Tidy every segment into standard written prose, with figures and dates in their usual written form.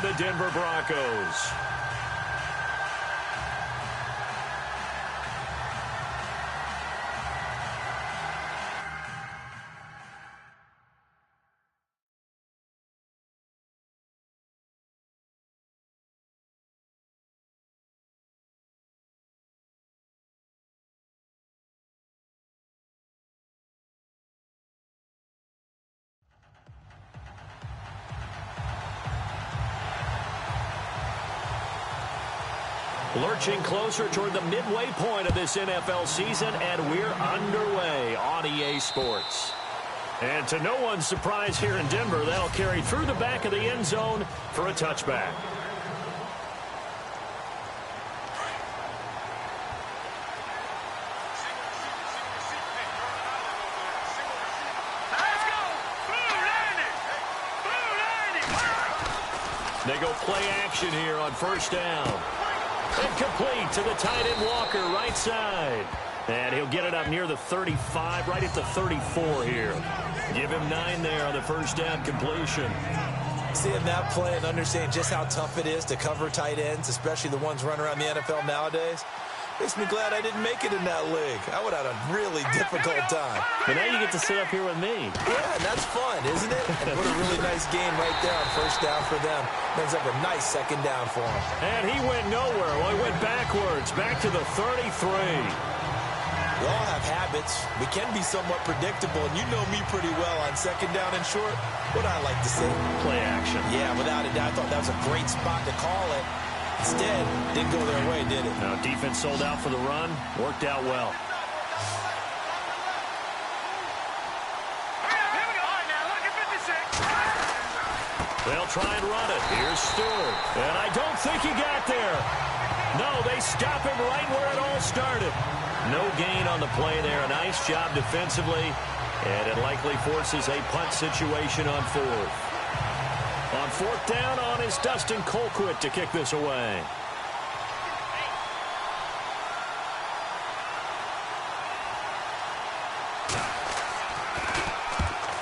by the Denver Broncos. Lurching closer toward the midway point of this NFL season, and we're underway on EA Sports. And to no one's surprise here in Denver, that'll carry through the back of the end zone for a touchback. They go play action here on first down. Incomplete to the tight end Walker, right side. And he'll get it up near the 35, right at the 34 here. Give him 9 there on the first down completion. Seeing that play and understanding just how tough it is to cover tight ends, especially the ones running around the NFL nowadays, makes me glad I didn't make it in that league. I would have had a really difficult time. But now you get to sit up here with me. Yeah, that's fun, isn't it? And what a really nice game right there on first down for them. Ends up a nice second down for him. And he went nowhere. Well, he went backwards, back to the 33. We all have habits. We can be somewhat predictable, and you know me pretty well on second down and short. What I like to say? Play action. Yeah, without a doubt, I thought that was a great spot to call it. Instead, didn't go their way, did it? No, defense sold out for the run. Worked out well. They'll try and run it. Here's Stewart. And I don't think he got there. No, they stop him right where it all started. No gain on the play there. A nice job defensively. And it likely forces a punt situation on fourth. On fourth down on is Dustin Colquitt to kick this away.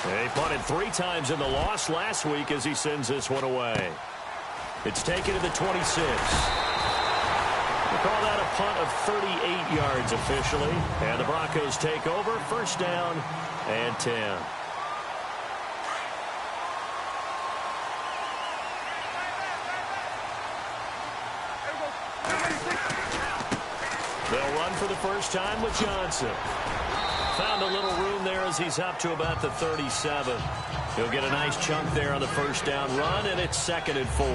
They punted 3 times in the loss last week as he sends this one away. It's taken to the 26. We'll call that a punt of 38 yards officially. And the Broncos take over. First down and 10. They'll run for the first time with Johnson. Found a little room there as he's up to about the 37. He'll get a nice chunk there on the first down run, and it's 2nd and 4.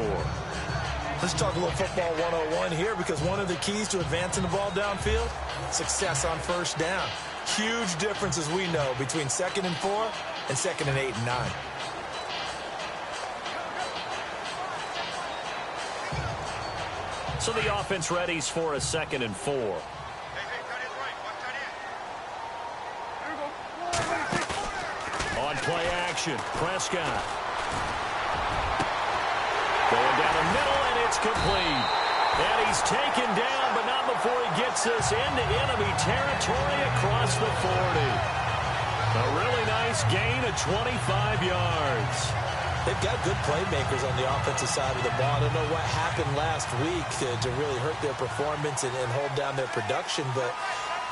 Let's talk a little football 101 here, because one of the keys to advancing the ball downfield, success on first down. Huge difference, as we know, between 2nd and 4 and 2nd and 8 and 9. So the offense readies for a 2nd and 4. On play action, Prescott. Going down the middle, and it's complete. And he's taken down, but not before he gets this into enemy territory across the 40. A really nice gain of 25 yards. They've got good playmakers on the offensive side of the ball. I don't know what happened last week to really hurt their performance and hold down their production, but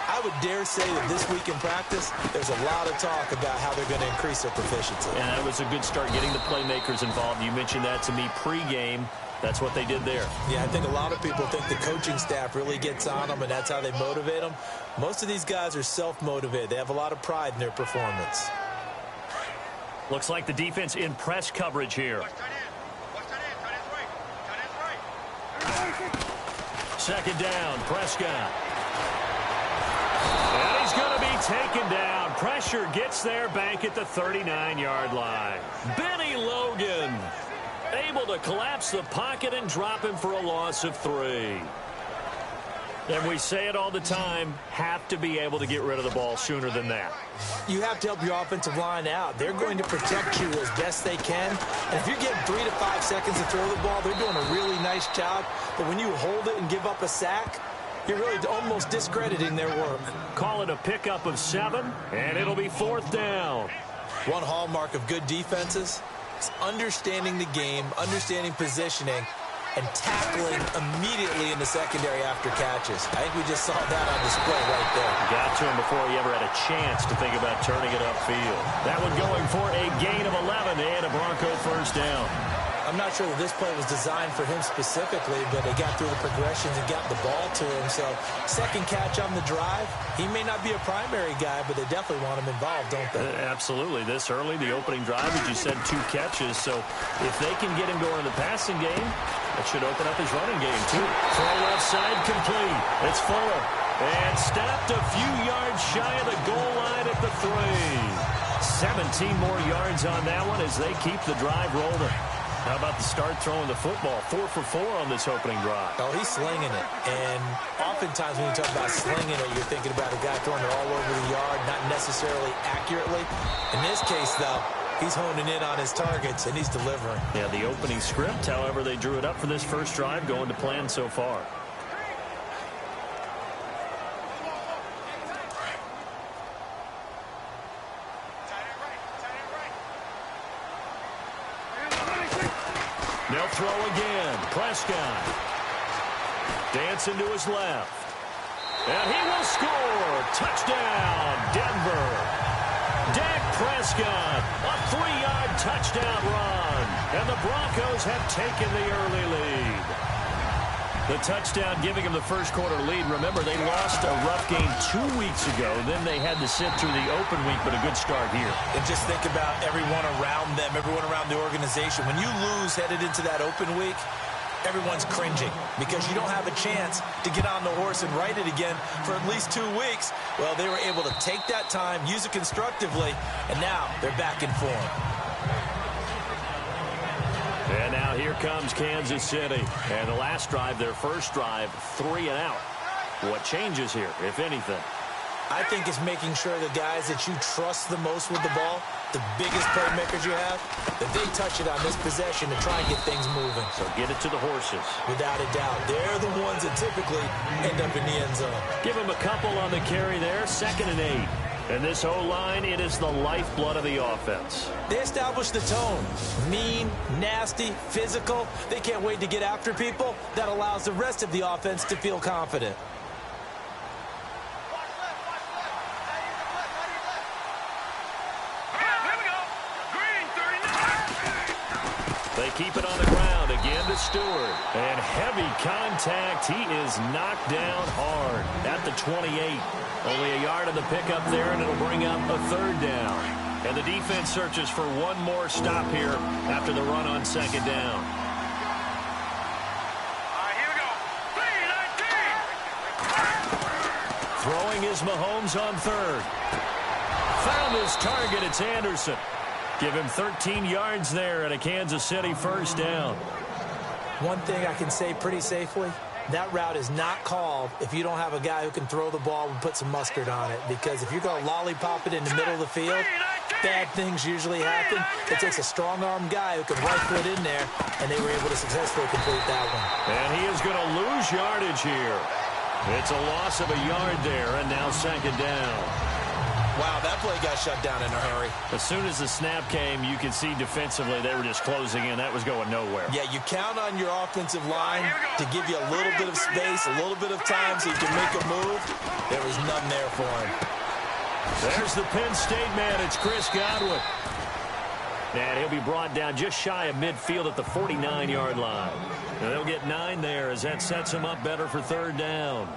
I would dare say that this week in practice, there's a lot of talk about how they're going to increase their proficiency. And that was a good start, getting the playmakers involved. You mentioned that to me pregame. That's what they did there. Yeah, I think a lot of people think the coaching staff really gets on them, and that's how they motivate them. Most of these guys are self-motivated. They have a lot of pride in their performance. Looks like the defense in press coverage here. Second down, Prescott. And he's going to be taken down. Pressure gets there back at the 39-yard line. Benny Logan able to collapse the pocket and drop him for a loss of 3. And we say it all the time, have to be able to get rid of the ball sooner than that. You have to help your offensive line out. They're going to protect you as best they can. And if you're getting 3 to 5 seconds to throw the ball, they're doing a really nice job. But when you hold it and give up a sack, you're really almost discrediting their work. Call it a pickup of 7, and it'll be 4th down. One hallmark of good defenses basics, understanding the game, understanding positioning, and tackling immediately in the secondary after catches. I think we just saw that on display right there. Got to him before he ever had a chance to think about turning it upfield. That one going for a gain of 11 and a Bronco first down. I'm not sure that this play was designed for him specifically, but they got through the progressions and got the ball to him. So second catch on the drive. He may not be a primary guy, but they definitely want him involved, don't they? Absolutely. This early, the opening drive, as you said, 2 catches. So if they can get him going in the passing game, that should open up his running game, too. Throw left side complete. It's Fuller. And stopped a few yards shy of the goal line at the 3. 17 more yards on that one as they keep the drive rolling. How about the start throwing the football? 4 for 4 on this opening drive. Oh, he's slinging it. And oftentimes when you talk about slinging it, you're thinking about a guy throwing it all over the yard, not necessarily accurately. In this case, though, he's honing in on his targets, and he's delivering. Yeah, the opening script, however, they drew it up for this first drive, going to plan so far. They'll throw again. Prescott. Dancing to his left. And he will score. Touchdown, Denver. Dak Prescott, a 3-yard touchdown run. And the Broncos have taken the early lead. The touchdown giving them the first quarter lead. Remember, they lost a rough game 2 weeks ago. Then they had to sit through the open week, but a good start here. And just think about everyone around them, everyone around the organization. When you lose headed into that open week, everyone's cringing because you don't have a chance to get on the horse and ride it again for at least 2 weeks. Well, they were able to take that time, use it constructively, and now they're back in form. And now here comes Kansas City. And the last drive, their first drive, 3 and out. What changes here, if anything? I think it's making sure the guys that you trust the most with the ball, the biggest playmakers you have, that they touch it on this possession to try and get things moving. So get it to the horses. Without a doubt. They're the ones that typically end up in the end zone. Give them a couple on the carry there, 2nd and 8. And this O-line, it is the lifeblood of the offense. They establish the tone. Mean, nasty, physical. They can't wait to get after people. That allows the rest of the offense to feel confident. They keep it on the ground again to Stewart. And heavy contact. He is knocked down hard at the 28. Only a yard of the pickup there, and it'll bring up a 3rd down. And the defense searches for one more stop here after the run on 2nd down. All right, here we go. 3-19. Throwing is Mahomes on 3rd. Found his target. It's Anderson. Give him 13 yards there and a Kansas City first down. One thing I can say pretty safely, that route is not called if you don't have a guy who can throw the ball and put some mustard on it. Because if you're going to lollipop it in the middle of the field, bad things usually happen. It takes a strong-arm guy who can right foot in there, and they were able to successfully complete that one. And he is going to lose yardage here. It's a loss of a yard there, and now 2nd down. Wow, that play got shut down in a hurry. As soon as the snap came, you could see defensively they were just closing in. That was going nowhere. Yeah, you count on your offensive line to give you a little bit of space, a little bit of time so you can make a move. There was none there for him. There's the Penn State man. It's Chris Godwin. And he'll be brought down just shy of midfield at the 49-yard line. And they'll get 9 there as that sets him up better for 3rd down.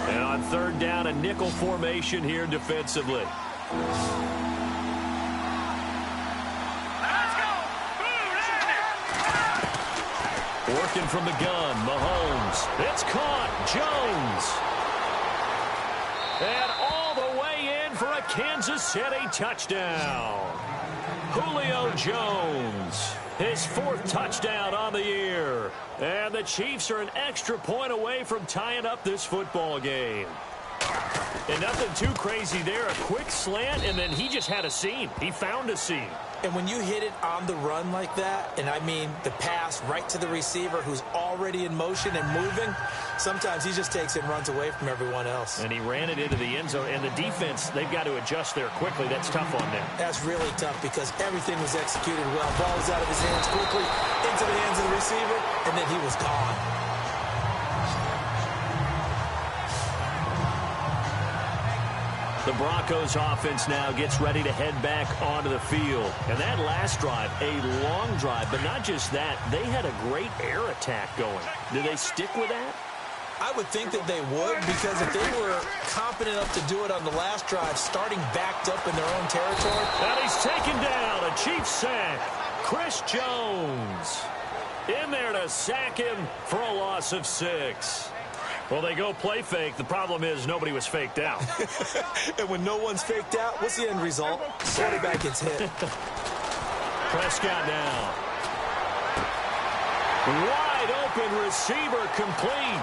And on 3rd down, a nickel formation here defensively. Let's go. Working from the gun, Mahomes. It's caught. Jones. And all the way in for a Kansas City touchdown. Julio Jones. His 4th touchdown on the year. And the Chiefs are an extra point away from tying up this football game. And nothing too crazy there. A quick slant, and then he just had a seam. He found a seam. And when you hit it on the run like that, and I mean the pass right to the receiver who's already in motion and moving, sometimes he just takes it and runs away from everyone else. And he ran it into the end zone. And the defense, they've got to adjust there quickly. That's tough on them. That's really tough because everything was executed well. Ball was out of his hands quickly, into the hands of the receiver, and then he was gone. The Broncos offense now gets ready to head back onto the field. And that last drive, a long drive, but not just that, they had a great air attack going. Do they stick with that? I would think that they would, because if they were confident enough to do it on the last drive, starting backed up in their own territory. And he's taken down, a Chiefs sack. Chris Jones in there to sack him for a loss of 6. Well, they go play fake. The problem is nobody was faked out. And when no one's faked out, what's the end result? Quarterback gets hit. Prescott now. Wide open receiver complete.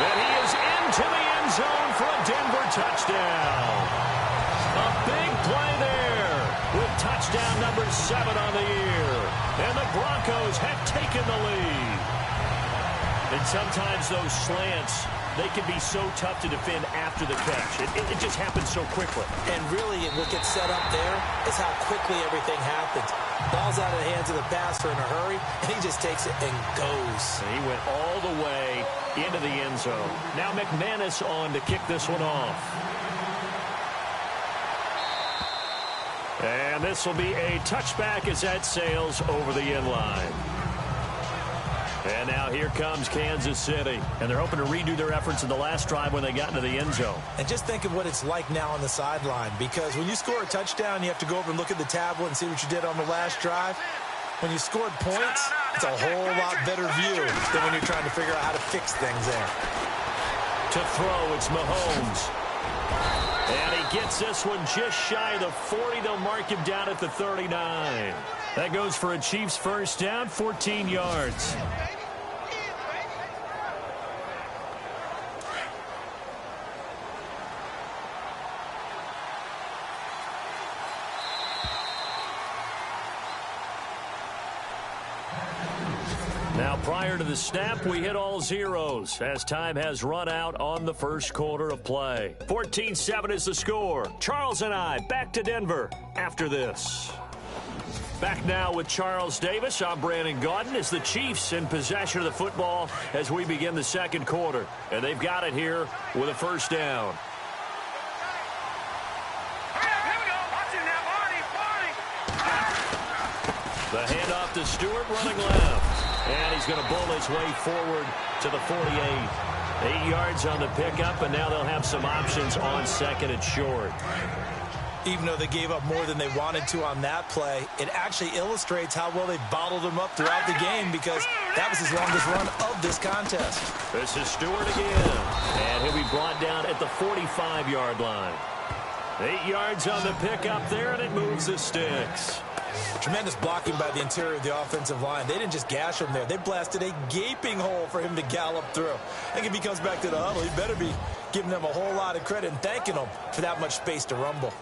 And he is into the end zone for a Denver touchdown. A big play there with touchdown number 7 on the year. And the Broncos have taken the lead. And sometimes those slants, they can be so tough to defend after the catch. It just happens so quickly. And really, what gets set up there is how quickly everything happens. Ball's out of the hands of the passer in a hurry, and he just takes it and goes. And he went all the way into the end zone. Now McManus on to kick this one off. And this will be a touchback as that sails over the end line. And now here comes Kansas City. And they're hoping to redo their efforts in the last drive when they got into the end zone. And just think of what it's like now on the sideline. Because when you score a touchdown, you have to go over and look at the tablet and see what you did on the last drive. When you scored points, it's a whole lot better view than when you're trying to figure out how to fix things there. To throw, it's Mahomes. And he gets this one just shy of the 40. They'll mark him down at the 39. That goes for a Chiefs first down, 14 yards. Now, prior to the snap, we hit all zeros as time has run out on the first quarter of play. 14-7 is the score. Charles and I back to Denver after this. Back now with Charles Davis. I'm Brandon Gaudin as the Chiefs in possession of the football as we begin the second quarter. And they've got it here with a first down. The handoff to Stewart running left. And he's going to bull his way forward to the 48. 8 yards on the pickup, and now they'll have some options on second and short. Even though they gave up more than they wanted to on that play, it actually illustrates how well they bottled them up throughout the game, because that was his longest run of this contest. This is Stewart again, and he'll be brought down at the 45-yard line. 8 yards on the pickup there, and it moves the sticks. Tremendous blocking by the interior of the offensive line. They didn't just gash him there. They blasted a gaping hole for him to gallop through. I think if he comes back to the huddle, he better be giving them a whole lot of credit and thanking them for that much space to rumble.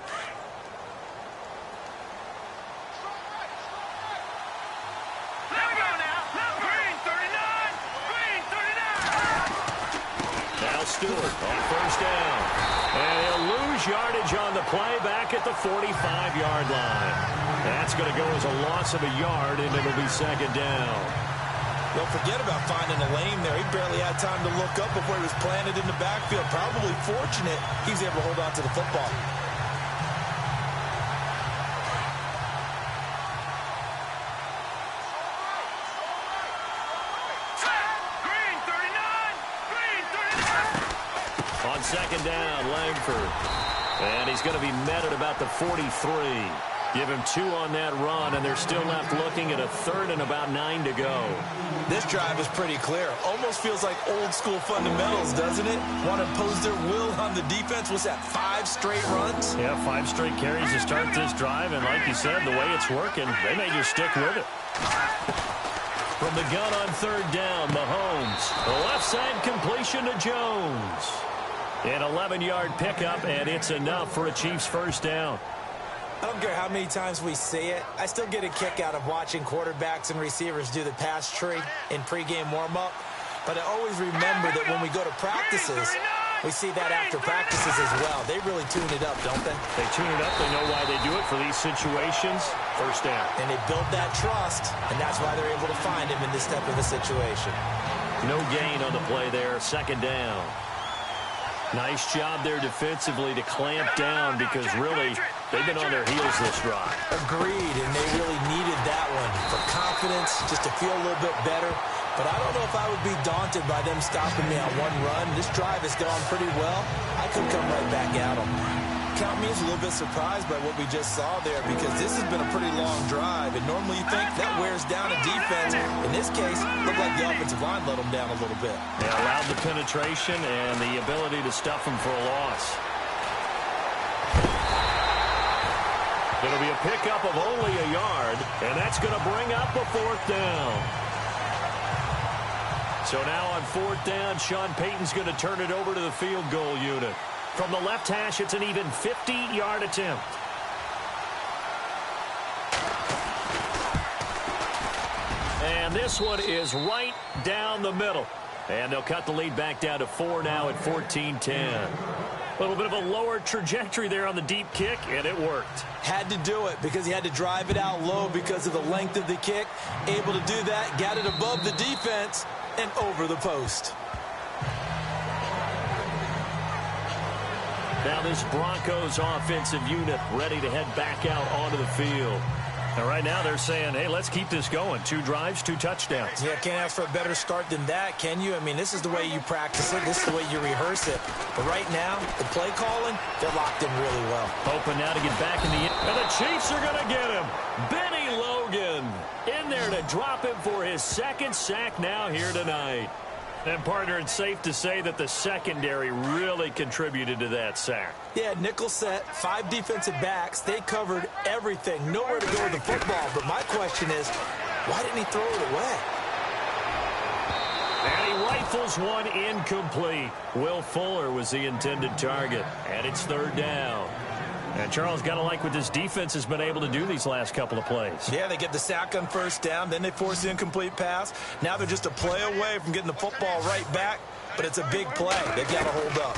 Stewart on first down. And he'll lose yardage on the play back at the 45-yard line. That's going to go as a loss of a yard, and it'll be second down. Don't forget about finding a lane there. He barely had time to look up before he was planted in the backfield. Probably fortunate he's able to hold on to the football. On second down, Langford. And he's going to be met at about the 43. Give him 2 on that run, and they're still left looking at a third and about 9 to go. This drive is pretty clear. Almost feels like old-school fundamentals, doesn't it? Want to impose their will on the defense. What's that, 5 straight runs? Yeah, 5 straight carries to start this drive, and like you said, the way it's working, they may just stick with it. From the gun on third down, Mahomes. The left side completion to Jones. An 11-yard pickup, and it's enough for a Chiefs first down. I don't care how many times we see it. I still get a kick out of watching quarterbacks and receivers do the pass tree in pregame warm-up. But I always remember that when we go to practices, we see that after practices as well. They really tune it up, don't they? They tune it up. They know why they do it for these situations. First down. And they build that trust, and that's why they're able to find him in this type of a situation. No gain on the play there. Second down. Nice job there defensively to clamp down because really they've been on their heels this drive. Agreed, and they really needed that one for confidence, just to feel a little bit better. But I don't know if I would be daunted by them stopping me on one run. This drive has gone pretty well. I could come right back at them. Count me as a little bit surprised by what we just saw there because this has been a pretty long drive, and normally you think that wears down a defense. In this case, it looked like the offensive line let them down a little bit. They allowed the penetration and the ability to stuff them for a loss. It'll be a pickup of only a yard, and that's going to bring up a fourth down. So now on fourth down, Sean Payton's going to turn it over to the field goal unit. From the left hash, it's an even 50-yard attempt. And this one is right down the middle. And they'll cut the lead back down to 4 now at 14-10. A little bit of a lower trajectory there on the deep kick, and it worked. Had to do it because he had to drive it out low because of the length of the kick. Able to do that, got it above the defense and over the post. Now this Broncos offensive unit ready to head back out onto the field. And right now they're saying, hey, let's keep this going. 2 drives, 2 touchdowns. Yeah, can't ask for a better start than that, can you? I mean, this is the way you practice it. This is the way you rehearse it. But right now, the play calling, they're locked in really well. Hoping now to get back in the end. And the Chiefs are going to get him. Benny Logan in there to drop him for his 2nd sack now here tonight. And, partner, it's safe to say that the secondary really contributed to that sack. Yeah, nickel set, 5 defensive backs. They covered everything. Nowhere to go with the football. But my question is, why didn't he throw it away? And he rifles one incomplete. Will Fuller was the intended target. And it's 3rd down. And Charles, got to like what this defense has been able to do these last couple of plays. Yeah, they get the sack on 1st down, then they force the incomplete pass. Now they're just a play away from getting the football right back, but it's a big play. They've got to hold up.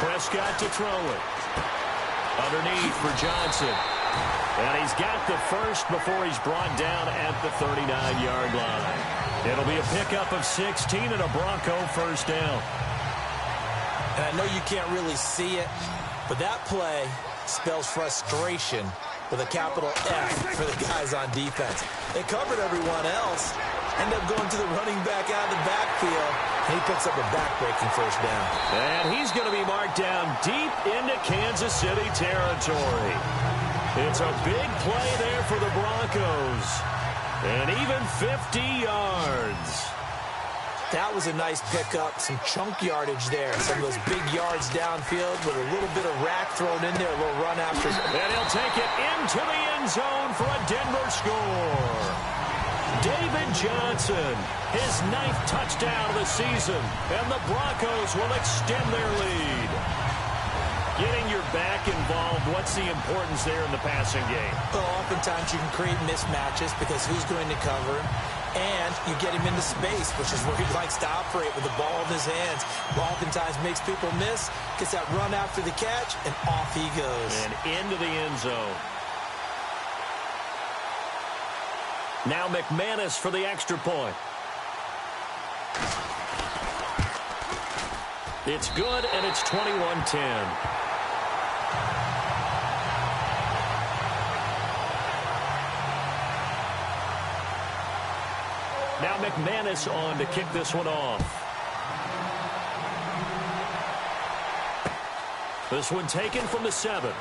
Prescott to throw it. Underneath for Johnson. And he's got the first before he's brought down at the 39-yard line. It'll be a pickup of 16 and a Bronco 1st down. And I know you can't really see it, but that play spells frustration with a capital F for the guys on defense. They covered everyone else, end up going to the running back out of the backfield, and he picks up a back-breaking 1st down. And he's going to be marked down deep into Kansas City territory. It's a big play there for the Broncos. And even 50 yards. That was a nice pickup, some chunk yardage there. Some of those big yards downfield with a little bit of rack thrown in there, a little run after. And he'll take it into the end zone for a Denver score. David Johnson, his 9th touchdown of the season, and the Broncos will extend their lead. Getting your back involved, what's the importance there in the passing game? Well, oftentimes you can create mismatches because who's going to cover him? And you get him into space, which is where he likes to operate with the ball in his hands. Oftentimes makes people miss, gets that run after the catch, and off he goes. And into the end zone. Now McManus for the extra point. It's good, and it's 21-10. Now McManus on to kick this one off. This one taken from the 7.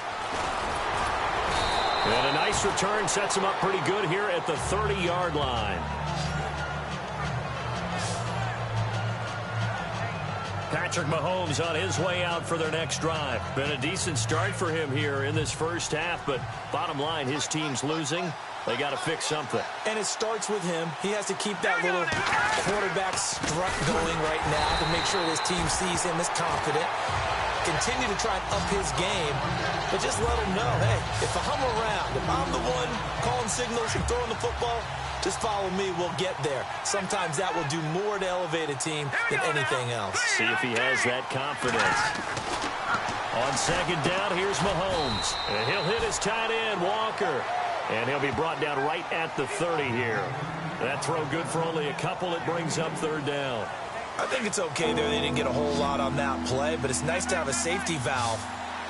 And a nice return sets him up pretty good here at the 30-yard line. Patrick Mahomes on his way out for their next drive. Been a decent start for him here in this first half, but bottom line, his team's losing. They got to fix something. And it starts with him. He has to keep that little quarterback strut going right now to make sure his team sees him as confident. continue to try and up his game, but just let him know, hey, if I'm around, if I'm the one calling signals and throwing the football, just follow me, we'll get there. Sometimes that will do more to elevate a team than anything else. See if he has that confidence. On second down, here's Mahomes. And he'll hit his tight end, Walker. And he'll be brought down right at the 30 here. That throw good for only a couple. It brings up third down. I think it's okay there. They didn't get a whole lot on that play, but it's nice to have a safety valve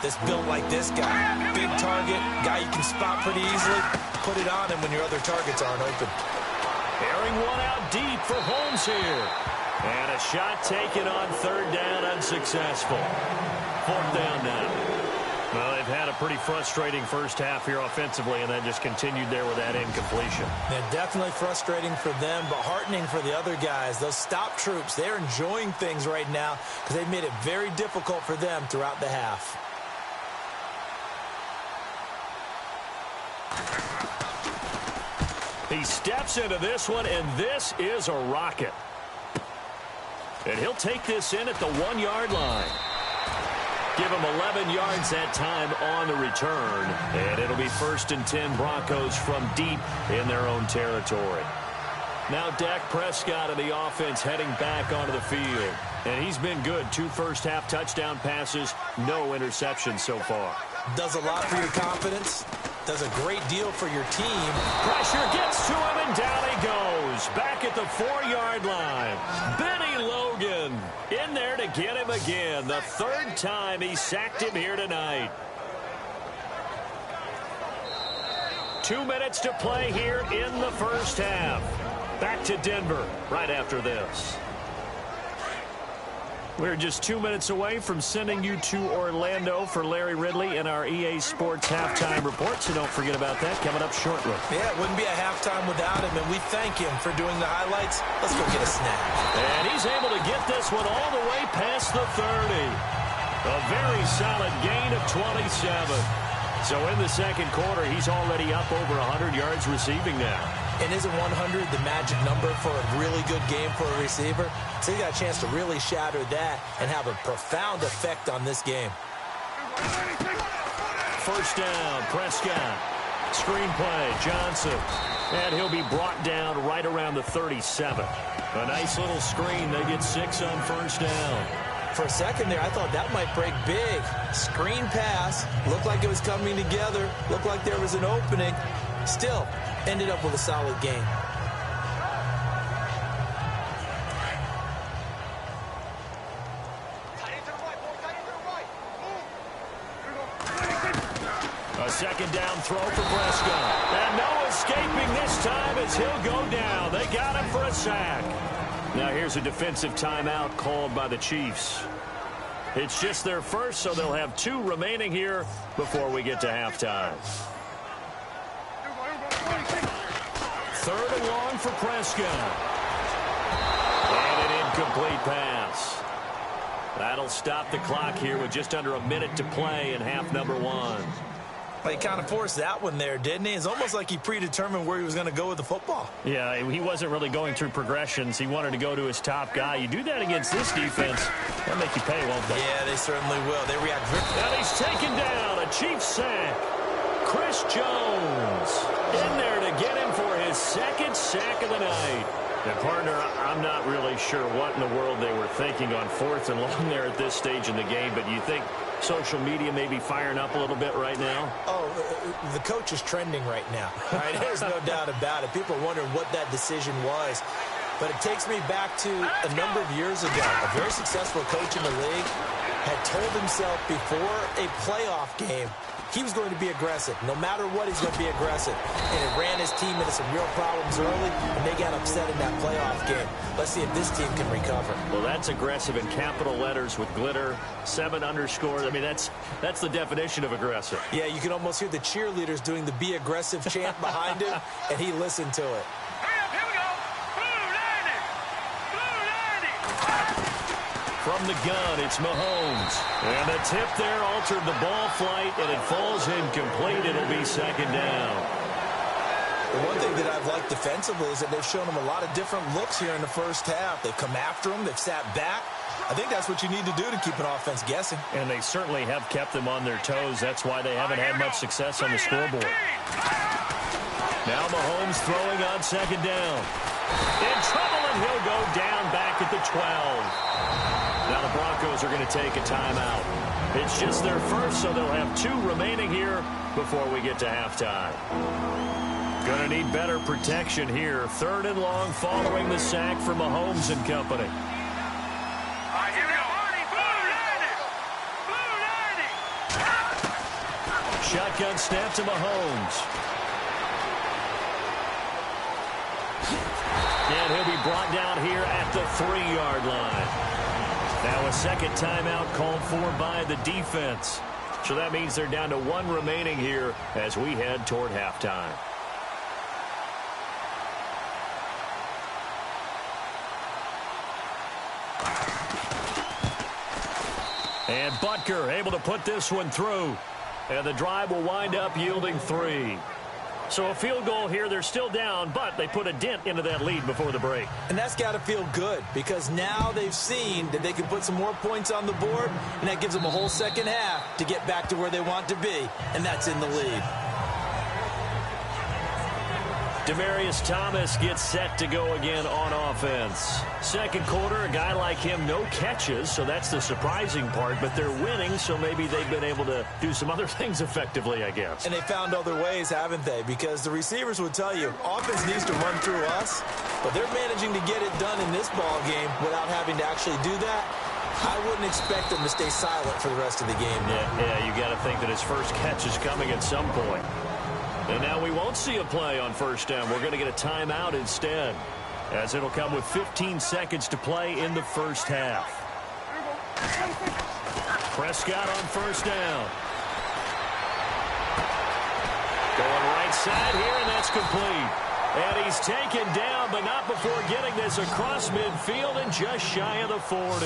that's built like this guy. Big target, guy you can spot pretty easily. Put it on him when your other targets aren't open. Airing one out deep for Holmes here. And a shot taken on third down, unsuccessful. Fourth down now. Well, they've had a pretty frustrating first half here offensively, and that just continued there with that incompletion. Yeah, definitely frustrating for them, but heartening for the other guys. Those stop troops, they're enjoying things right now because they've made it very difficult for them throughout the half. He steps into this one, and this is a rocket. And he'll take this in at the 1-yard line. Give him 11 yards that time on the return. And it'll be 1st and 10 Broncos from deep in their own territory. Now Dak Prescott of the offense heading back onto the field. And he's been good. 2 first-half touchdown passes, no interceptions so far. Does a lot for your confidence. Does a great deal for your team. Pressure gets to him, and down he goes. Back at the 4-yard line. Benny Logan in there to get him again. The 3rd time he sacked him here tonight. 2 minutes to play here in the first half. Back to Denver right after this. We're just 2 minutes away from sending you to Orlando for Larry Ridley and our EA Sports Halftime Report, so don't forget about that coming up shortly. Yeah, it wouldn't be a halftime without him, and we thank him for doing the highlights. Let's go get a snack. And he's able to get this one all the way past the 30. A very solid gain of 27. So in the second quarter, he's already up over 100 yards receiving now. And isn't 100 the magic number for a really good game for a receiver? So he got a chance to really shatter that and have a profound effect on this game. First down, Prescott. Screen play, Johnson. And he'll be brought down right around the 37. A nice little screen. They get 6 on first down. For a second there, I thought that might break big. Screen pass. Looked like it was coming together. Looked like there was an opening. Still, ended up with a solid game. A second down throw for Prescott. And no escaping this time as he'll go down. They got him for a sack. Now here's a defensive timeout called by the Chiefs. It's just their first, so they'll have 2 remaining here before we get to halftime. 3rd and long for Prescott. And an incomplete pass. That'll stop the clock here with just under a minute to play in half number 1. Well, he kind of forced that one there, didn't he? It's almost like he predetermined where he was going to go with the football. Yeah, he wasn't really going through progressions. He wanted to go to his top guy. You do that against this defense, they'll make you pay, won't they? Yeah, they certainly will. They react very... And he's taken down. A Chiefs sack. Chris Jones in there to get him for his 2nd sack of the night. And, partner, I'm not really sure what in the world they were thinking on 4th and long there at this stage in the game, but you think social media may be firing up a little bit right now? Oh, the coach is trending right now. Right? There's no doubt about it. People are wondering what that decision was. But it takes me back to a number of years ago. A very successful coach in the league had told himself before a playoff game he was going to be aggressive. No matter what, he's going to be aggressive. And it ran his team into some real problems early, and they got upset in that playoff game. Let's see if this team can recover. Well, that's aggressive in capital letters with glitter, 7 underscores. I mean, that's the definition of aggressive. Yeah, you can almost hear the cheerleaders doing the be aggressive chant behind him, and he listened to it. From the gun, it's Mahomes. And the tip there altered the ball flight, and it falls incomplete. It'll be 2nd down. The one thing that I've liked defensively is that they've shown him a lot of different looks here in the first half. They've come after him. They've sat back. I think that's what you need to do to keep an offense guessing. And they certainly have kept them on their toes. That's why they haven't had much success on the scoreboard. Now Mahomes throwing on second down. In trouble, and he'll go down back at the 12. Now the Broncos are going to take a timeout. It's just their first, so they'll have 2 remaining here before we get to halftime. Going to need better protection here. 3rd and long following the sack from Mahomes and company. Shotgun snap to Mahomes. And he'll be brought down here at the 3-yard line. Now a second timeout called for by the defense. So that means they're down to 1 remaining here as we head toward halftime. And Butker able to put this one through. And the drive will wind up yielding 3. So a field goal here. They're still down, but they put a dent into that lead before the break. And that's got to feel good because now they've seen that they can put some more points on the board, and that gives them a whole second half to get back to where they want to be, and that's in the lead. Demaryius Thomas gets set to go again on offense. Second quarter, a guy like him, no catches, so that's the surprising part, but they're winning, so maybe they've been able to do some other things effectively, I guess. And they found other ways, haven't they? Because the receivers would tell you, offense needs to run through us, but they're managing to get it done in this ball game without having to actually do that. I wouldn't expect them to stay silent for the rest of the game. Yeah, you got to think that his first catch is coming at some point. And now we won't see a play on first down. We're going to get a timeout instead, as it'll come with 15 seconds to play in the first half. Prescott on first down. Going right side here, and that's complete. And he's taken down, but not before getting this across midfield and just shy of the 40.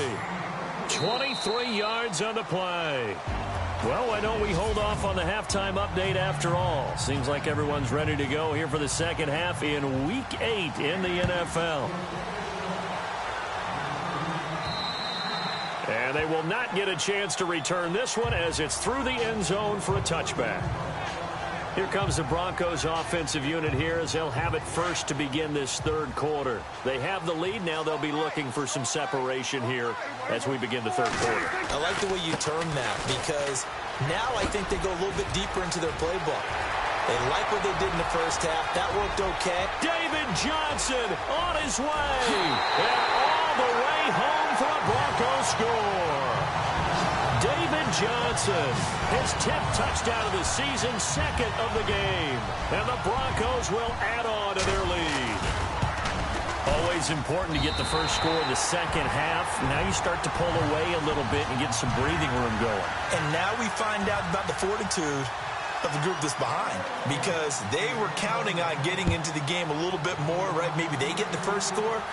23 yards on the play. Well, why don't we hold off on the halftime update after all? Seems like everyone's ready to go here for the second half in Week 8 in the NFL. And they will not get a chance to return this one as it's through the end zone for a touchback. Here comes the Broncos offensive unit here as they'll have it first to begin this third quarter. They have the lead. Now they'll be looking for some separation here as we begin the third quarter. I like the way you term that because now I think they go a little bit deeper into their playbook. They like what they did in the first half. That worked okay. David Johnson on his way. And all the way home for a Broncos score. David Johnson, his 10th touchdown of the season, 2nd of the game. And the Broncos will add on to their lead. Always important to get the first score in the second half. Now you start to pull away a little bit and get some breathing room going. And now we find out about the fortitude of the group that's behind because they were counting on getting into the game a little bit more, right? Maybe they get the first score.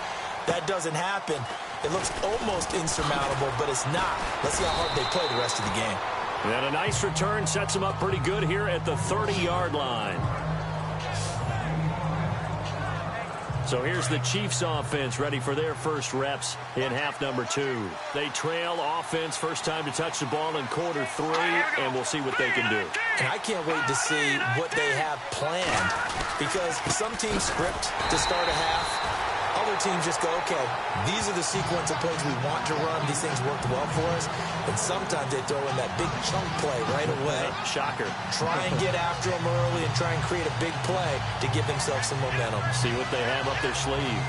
That doesn't happen. It looks almost insurmountable, but it's not. Let's see how hard they play the rest of the game. And a nice return sets them up pretty good here at the 30-yard line. So here's the Chiefs offense ready for their first reps in half number 2. They trail offense first time to touch the ball in quarter 3, and we'll see what they can do. And I can't wait to see what they have planned because some teams script to start a half. Other teams just go, okay, these are the sequence of plays we want to run. These things worked well for us. And sometimes they throw in that big chunk play right away. Shocker. Try and get after them early and try and create a big play to give themselves some momentum. See what they have up their sleeve.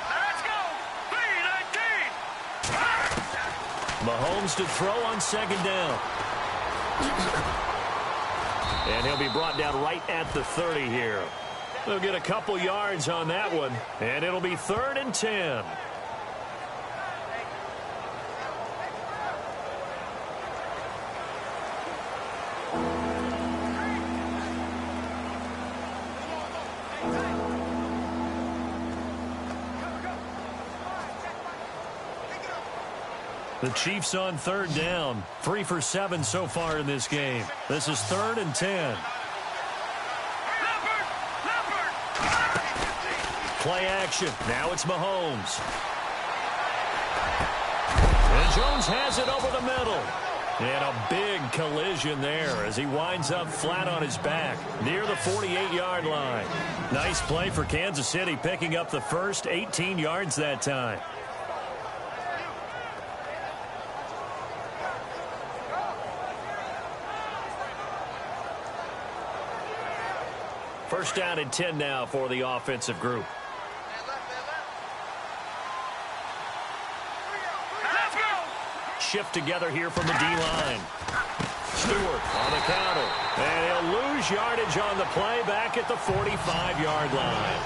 Let's go! 3-19! Mahomes to throw on second down. And he'll be brought down right at the 30 here. They'll get a couple yards on that one, and it'll be 3rd and 10. The Chiefs on 3rd down. 3 for 7 so far in this game. This is 3rd and 10. play action. Now it's Mahomes. And Jones has it over the middle. And a big collision there as he winds up flat on his back near the 48-yard line. Nice play for Kansas City, picking up the first 18 yards that time. First down and 10 now for the offensive group. Shift together here from the D-line. Stewart on the counter. And he'll lose yardage on the play back at the 45-yard line.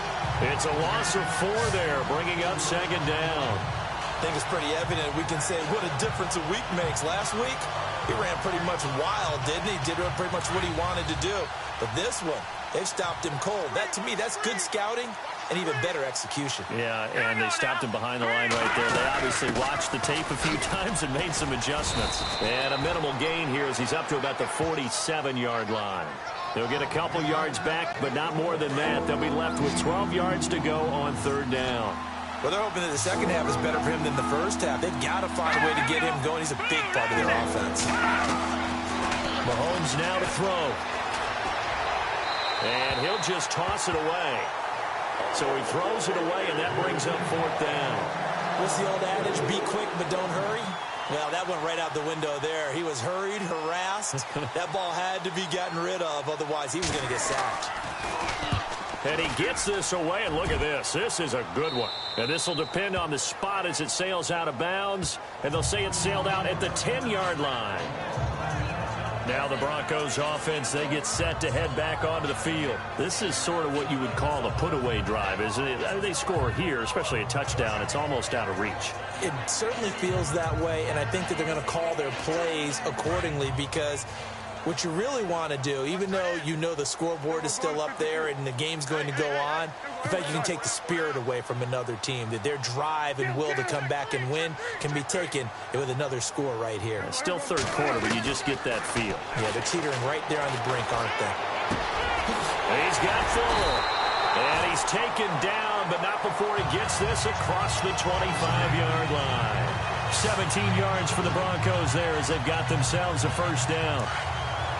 It's a loss of 4 there, bringing up second down. I think it's pretty evident. We can say what a difference a week makes. Last week, he ran pretty much wild, didn't he? Did pretty much what he wanted to do. But this one, they've stopped him cold. That, to me, that's good scouting and even better execution. Yeah, and they stopped him behind the line right there. They obviously watched the tape a few times and made some adjustments. And a minimal gain here as he's up to about the 47-yard line. They'll get a couple yards back, but not more than that. They'll be left with 12 yards to go on third down. Well, they're hoping that the second half is better for him than the first half. They've got to find a way to get him going. He's a big part of their offense. Mahomes now to throw. And he'll just toss it away. So he throws it away, and that brings up fourth down. What's the old adage? Be quick, but don't hurry. Well, that went right out the window there. He was hurried, harassed. That ball had to be gotten rid of. Otherwise, he was going to get sacked. And he gets this away, and look at this. This is a good one. And this will depend on the spot as it sails out of bounds. And they'll say it sailed out at the 10-yard line. Now the Broncos offense, they get set to head back onto the field. This is sort of what you would call a put-away drive, isn't it? They score here, especially a touchdown. It's almost out of reach. It certainly feels that way, and I think that they're going to call their plays accordingly because what you really want to do, even though you know the scoreboard is still up there and the game's going to go on, in fact, you can take the spirit away from another team, that their drive and will to come back and win can be taken with another score right here. It's still third quarter, but you just get that feel. Yeah, they're teetering right there on the brink, aren't they? He's got Fuller. And he's taken down, but not before he gets this across the 25-yard line. 17 yards for the Broncos there as they've got themselves a first down.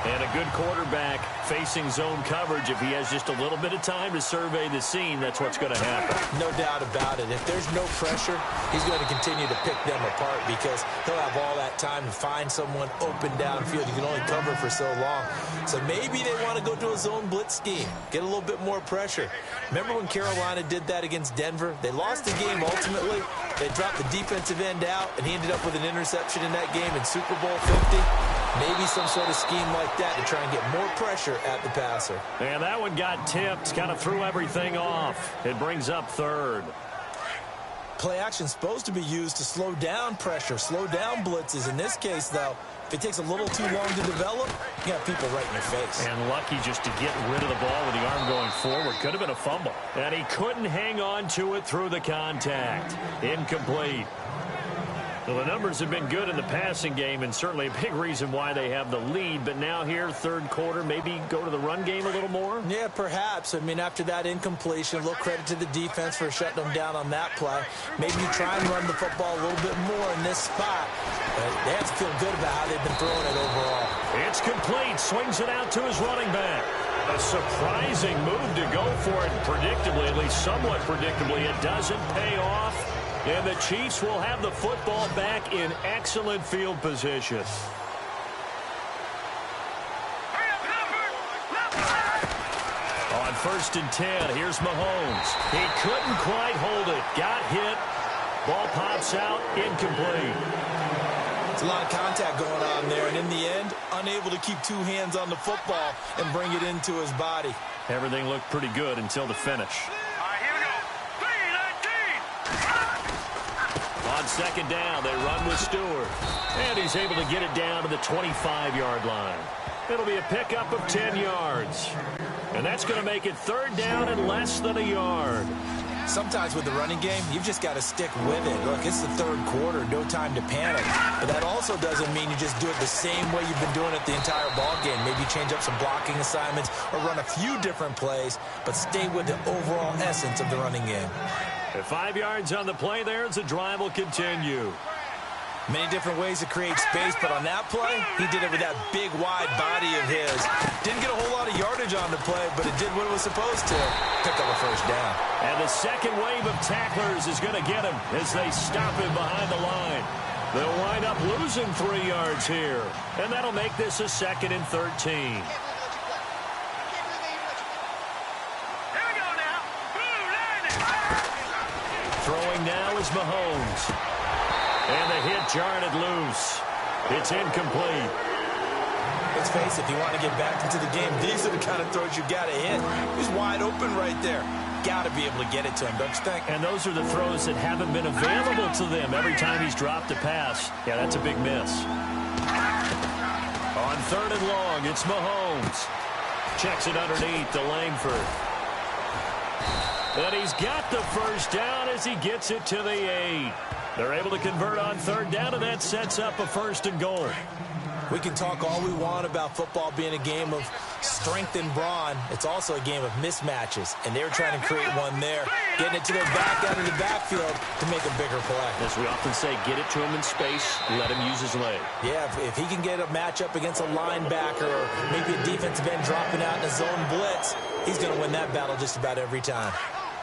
And a good quarterback facing zone coverage. If he has just a little bit of time to survey the scene, that's what's going to happen. No doubt about it. If there's no pressure, he's going to continue to pick them apart because he'll have all that time to find someone open downfield. You can only cover for so long. So maybe they want to go to a zone blitz scheme, get a little bit more pressure. Remember when Carolina did that against Denver? They lost the game ultimately. They dropped the defensive end out, and he ended up with an interception in that game in Super Bowl 50. Maybe some sort of scheme like that to try and get more pressure at the passer. And that one got tipped, kind of threw everything off. It brings up third. Play action is supposed to be used to slow down pressure, slow down blitzes. In this case, though, if it takes a little too long to develop, you got people right in your face. And lucky just to get rid of the ball with the arm going forward. Could have been a fumble. And he couldn't hang on to it through the contact. Incomplete. Well, the numbers have been good in the passing game, and certainly a big reason why they have the lead. But now here, third quarter, maybe go to the run game a little more? Yeah, perhaps. I mean, after that incompletion, a little credit to the defense for shutting them down on that play. Maybe you try and run the football a little bit more in this spot. But they have to feel good about how they've been throwing it overall. It's complete. Swings it out to his running back. A surprising move to go for it predictably, at least somewhat predictably. It doesn't pay off. And the Chiefs will have the football back in excellent field position. On 1st and 10, here's Mahomes. He couldn't quite hold it. Got hit. Ball pops out. Incomplete. It's a lot of contact going on there, and in the end, unable to keep two hands on the football and bring it into his body. Everything looked pretty good until the finish. On second down, they run with Stewart. And he's able to get it down to the 25-yard line. It'll be a pickup of 10 yards. And that's going to make it third down and less than a yard. Sometimes with the running game, you've just got to stick with it. Look, it's the third quarter, no time to panic. But that also doesn't mean you just do it the same way you've been doing it the entire ball game. Maybe change up some blocking assignments or run a few different plays, but stay with the overall essence of the running game. At 5 yards on the play there as the drive will continue. Many different ways to create space, but on that play, he did it with that big, wide body of his. Didn't get a whole lot of yardage on the play, but it did what it was supposed to. Pick up a first down. And the second wave of tacklers is going to get him as they stop him behind the line. They'll wind up losing 3 yards here, and that'll make this a 2nd and 13. Here we go now. Blue line. Throwing now is Mahomes. And the hit jarred it loose. It's incomplete. Let's face it, if you want to get back into the game, these are the kind of throws you got to hit. He's wide open right there. Got to be able to get it to him, don't you think? And those are the throws that haven't been available to them every time he's dropped a pass. Yeah, that's a big miss. On 3rd and long, it's Mahomes. Checks it underneath to Langford. And he's got the first down as he gets it to the 8. They're able to convert on 3rd down, and that sets up a 1st and goal. We can talk all we want about football being a game of strength and brawn. It's also a game of mismatches, and they're trying to create one there, getting it to their back out of the backfield to make a bigger play. As we often say, get it to him in space, let him use his leg. Yeah, if he can get a matchup against a linebacker or maybe a defensive end dropping out in a zone blitz, he's going to win that battle just about every time.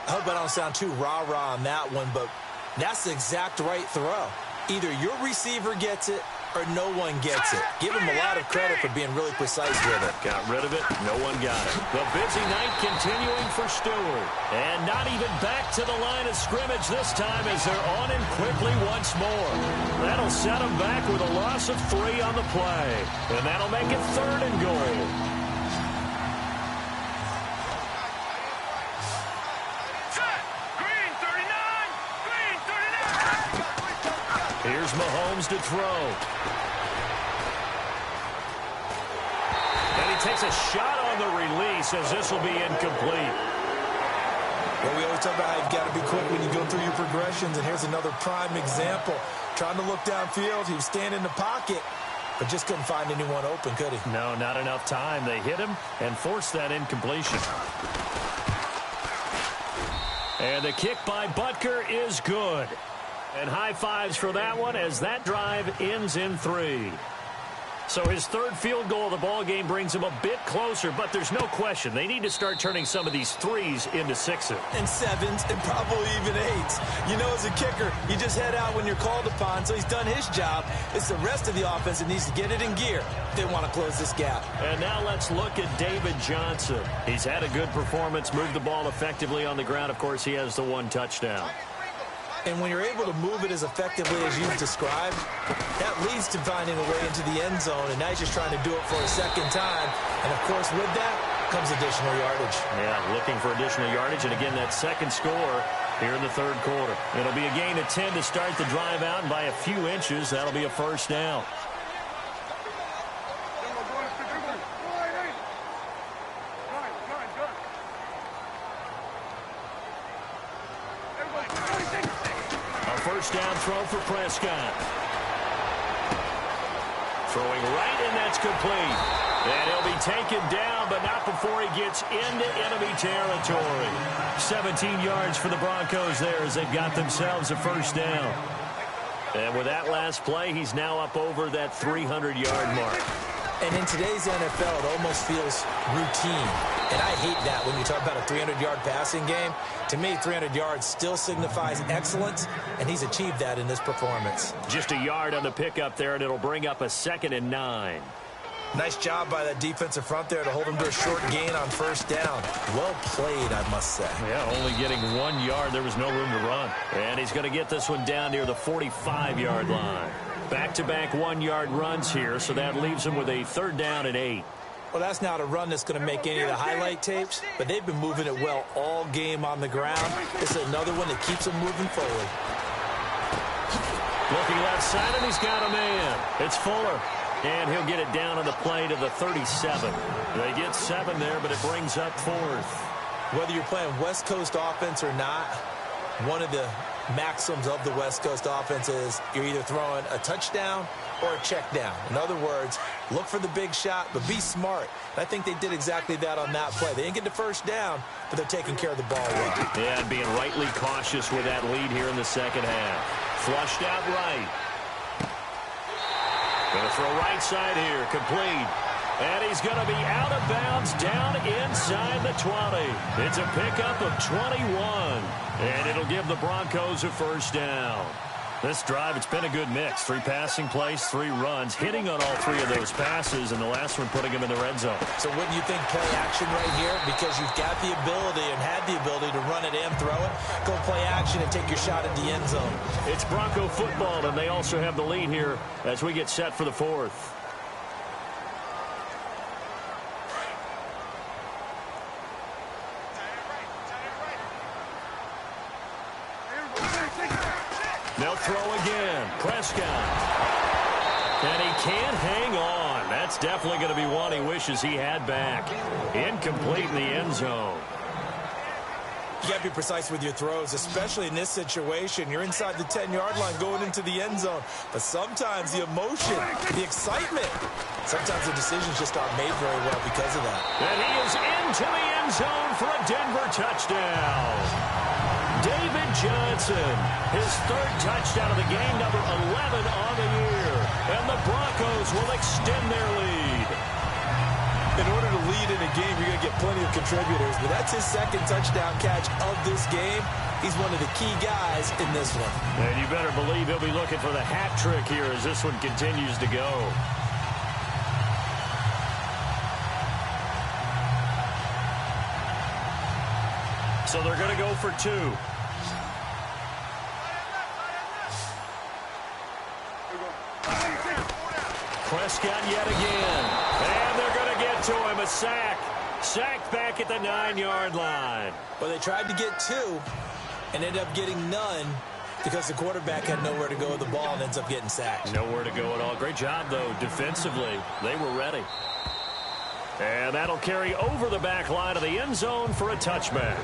I hope I don't sound too rah-rah on that one, but that's the exact right throw. Either your receiver gets it or no one gets it. Give him a lot of credit for being really precise with it. Got rid of it. No one got it. The busy night continuing for Stewart. And not even back to the line of scrimmage this time as they're on him quickly once more. That'll set him back with a loss of 3 on the play. And that'll make it 3rd and goal. Here's Mahomes to throw. And he takes a shot on the release as this will be incomplete. Well, we always talk about how you've got to be quick when you go through your progressions, and here's another prime example. Trying to look downfield, he was standing in the pocket, but just couldn't find anyone open, could he? No, not enough time. They hit him and forced that incompletion. And the kick by Butker is good. And high fives for that one as that drive ends in 3. So his 3rd field goal of the ball game brings him a bit closer, but there's no question they need to start turning some of these 3s into 6s. And 7s and probably even 8s. You know, as a kicker, you just head out when you're called upon, so he's done his job. It's the rest of the offense that needs to get it in gear if they want to close this gap. And now let's look at David Johnson. He's had a good performance, moved the ball effectively on the ground. Of course, he has the 1 touchdown. And when you're able to move it as effectively as you've described, that leads to finding a way into the end zone, and now he's just trying to do it for a 2nd time. And, of course, with that comes additional yardage. Yeah, looking for additional yardage, and again, that 2nd score here in the 3rd quarter. It'll be a gain of 10 to start the drive out, and by a few inches, that'll be a 1st down. First down throw for Prescott. Throwing right, and that's complete. And he'll be taken down, but not before he gets into enemy territory. 17 yards for the Broncos there as they've got themselves a 1st down. And with that last play, he's now up over that 300-yard mark. And in today's NFL, it almost feels routine. And I hate that when you talk about a 300-yard passing game. To me, 300 yards still signifies excellence, and he's achieved that in this performance. Just a yard on the pickup there, and it'll bring up a 2nd and 9. Nice job by that defensive front there to hold him to a short gain on 1st down. Well played, I must say. Yeah, only getting 1 yard. There was no room to run. And he's going to get this one down near the 45-yard line. Back-to-back 1-yard runs here, so that leaves him with a 3rd down and 8. Well, that's not a run that's going to make any of the highlight tapes, but they've been moving it well all game on the ground. It's another one that keeps them moving forward. Looking left side, and he's got a man. It's Fuller. And he'll get it down on the play to the 37. They get 7 there, but it brings up 4th. Whether you're playing West Coast offense or not, One of the maxims of the West Coast offense is you're either throwing a touchdown or a check down. In other words, look for the big shot, but be smart. And I think they did exactly that on that play. They didn't get the first down, but they're taking care of the ball well. Yeah, and being rightly cautious with that lead here in the second half. Flushed out right. Going to throw right side here, complete. And he's going to be out of bounds down inside the 20. It's a pickup of 21. And it'll give the Broncos a first down. This drive, it's been a good mix. 3 passing plays, 3 runs, hitting on all 3 of those passes, and the last one putting him in the red zone. So wouldn't you think play action right here? Because you've got the ability and had the ability to run it and throw it. Go play action and take your shot at the end zone. It's Bronco football, and they also have the lead here as we get set for the 4th. They'll throw again. Prescott. And he can't hang on. That's definitely going to be one he wishes he had back. Incomplete in the end zone. You got to be precise with your throws, especially in this situation. You're inside the 10-yard line going into the end zone. But sometimes the emotion, the excitement, sometimes the decisions just aren't made very well because of that. And he is into the end zone for a Denver touchdown. David Johnson, his 3rd touchdown of the game, number 11 on the year. And the Broncos will extend their lead. In order to lead in a game, you're going to get plenty of contributors, but that's his 2nd touchdown catch of this game. He's one of the key guys in this one. And you better believe he'll be looking for the hat trick here as this one continues to go. So they're going to go for 2. Prescott yet again. And they're going to get to him. A sack. Sacked back at the 9-yard line. Well, they tried to get 2 and ended up getting none because the quarterback had nowhere to go with the ball and ends up getting sacked. Nowhere to go at all. Great job, though, defensively. They were ready. And that'll carry over the back line of the end zone for a touchback.